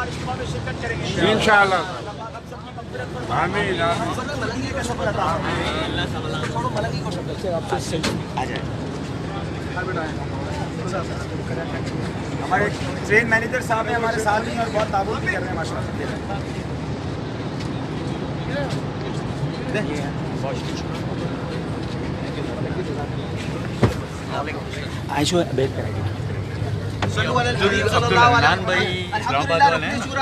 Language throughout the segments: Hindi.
हमारे इज्तिमा में शिरकत करेंगे इंशाअल्लाह। आमीन। हमारे ट्रेन मैनेजर साहब हैं हमारे साथ ही और बहुत ताबूत भी कर रहे हैं माशाल्लाह। आइशो बेट करेंगे।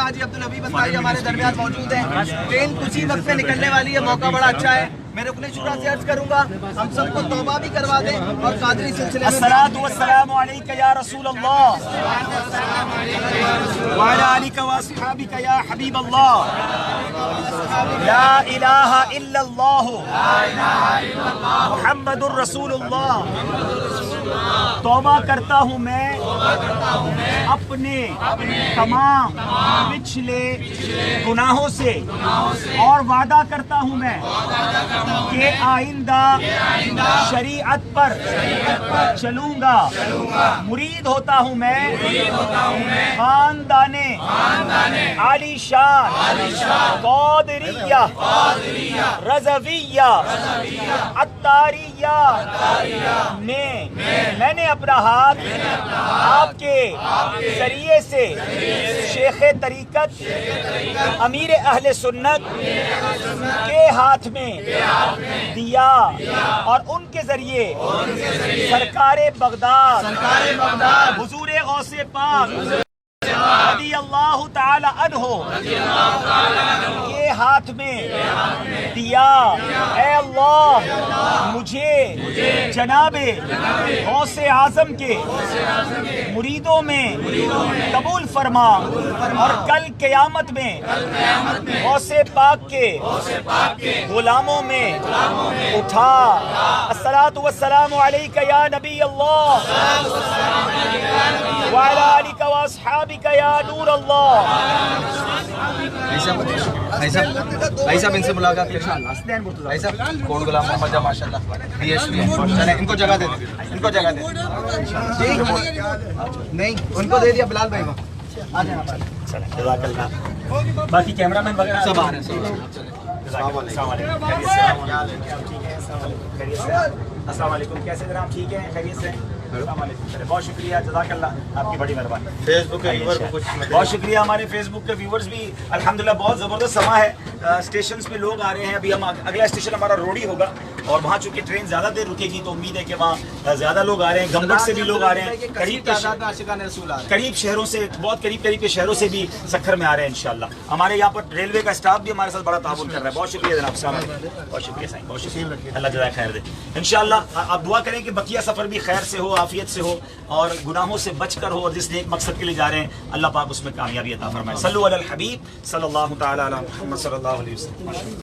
हाजी अब्दुल हबीब अंसारी हमारे दरमियान मौजूद हैं। ट्रेन कुछ ही वक्त में निकलने वाली है, मौका बड़ा अच्छा है। मैं रुकने शुरा से अर्ज करूंगा हम सबको तौबा भी करवा दें और कादरी सिलसिले में अस्सलातु वस्सलामु अलैका या रसूल अल्लाह व अला आलिका व अस्हाबिका या हबीब अल्लाह ला इलाहा इल्लल्लाह मुहम्मदुर रसूलुल्लाह। तौबा करता हूँ मैं अपने तमाम पिछले गुनाहों से और वादा करता हूँ मैं कि आइंदा शरीयत पर चलूंगा। मुरीद होता हूँ मैं खानदाने आलीशान क़ादिरिया रज़विया अत्तारिया में मैंने अपना हाथ आपके जरिए से शेख तरीकत अमीर अहले सुन्नत के हाथ में दिया और उनके जरिए सरकारे बगदाद हुजूर गौसे पाक रज़ी अल्लाह ताला अन्हो के हाथ में दिया। ऐ अल्लाह मुझे जनाबे गौसे आजम के मुरीदों में कबूल फरमा और कल क़यामत में गौसे पाक के गुलामों में उठा। अस्सलातु वस्सलामु अलैका या नबी अल्लाह व अला आलिका व अस्हाबिका या नूर अल्लाह। भाई साहब इनसे मुलाकात भाई साहब कोट गुलाम मोहम्मद माशाल्लाह DSP चले इनको जगह दे इनको जगह दे नहीं उनको दे दिया बिलाल भाई को आ जाना। बाकी कैमरामैन वगैरह सब आ रहे हैं। अस्सलाम वालेकुम, कैसे जनाब? ठीक है, खैरियत से? बहुत शुक्रिया, जज़ाकल्लाह, आपकी बड़ी मेहरबानी। फेसबुक के व्यूअर को कुछ बहुत शुक्रिया। हमारे फेसबुक के व्यूवर्स भी अल्हम्दुलिल्लाह बहुत ज़बरदस्त समा है। स्टेशन पे लोग आ रहे हैं। अभी हम अगला स्टेशन हमारा रोडी होगा और वहाँ चूँकि ट्रेन ज़्यादा देर रुकेगी तो उम्मीद है कि वहाँ ज़्यादा लोग आ रहे हैं। गंबट से भी लोग आ रहे हैं, करीब शहरों से, बहुत करीब के शहरों से भी सखर में आ रहे हैं इंशाल्लाह। हमारे यहाँ पर रेलवे का स्टाफ भी हमारे साथ बड़ा ताउन कर रहा है। बहुत शुक्रिया जनाब साहब, बहुत शुक्रिया साईं, बहुत शुक्रिया। अल्लाह जज़ाए खैर दे इंशाल्लाह। आप दुआ करें कि बकिया सफ़र भी खैर से हो, आफियत से हो और गुनाहों से बचकर हो और जिस नेक मकसद के लिए जा रहे हैं अल्लाह पाक उसमें कामयाबी अता फरमाए। सल्लु अलल हबीब सल्लल्लाहु तआला अला मुहम्मद सल्लल्लाहु अलैहि वसल्लम।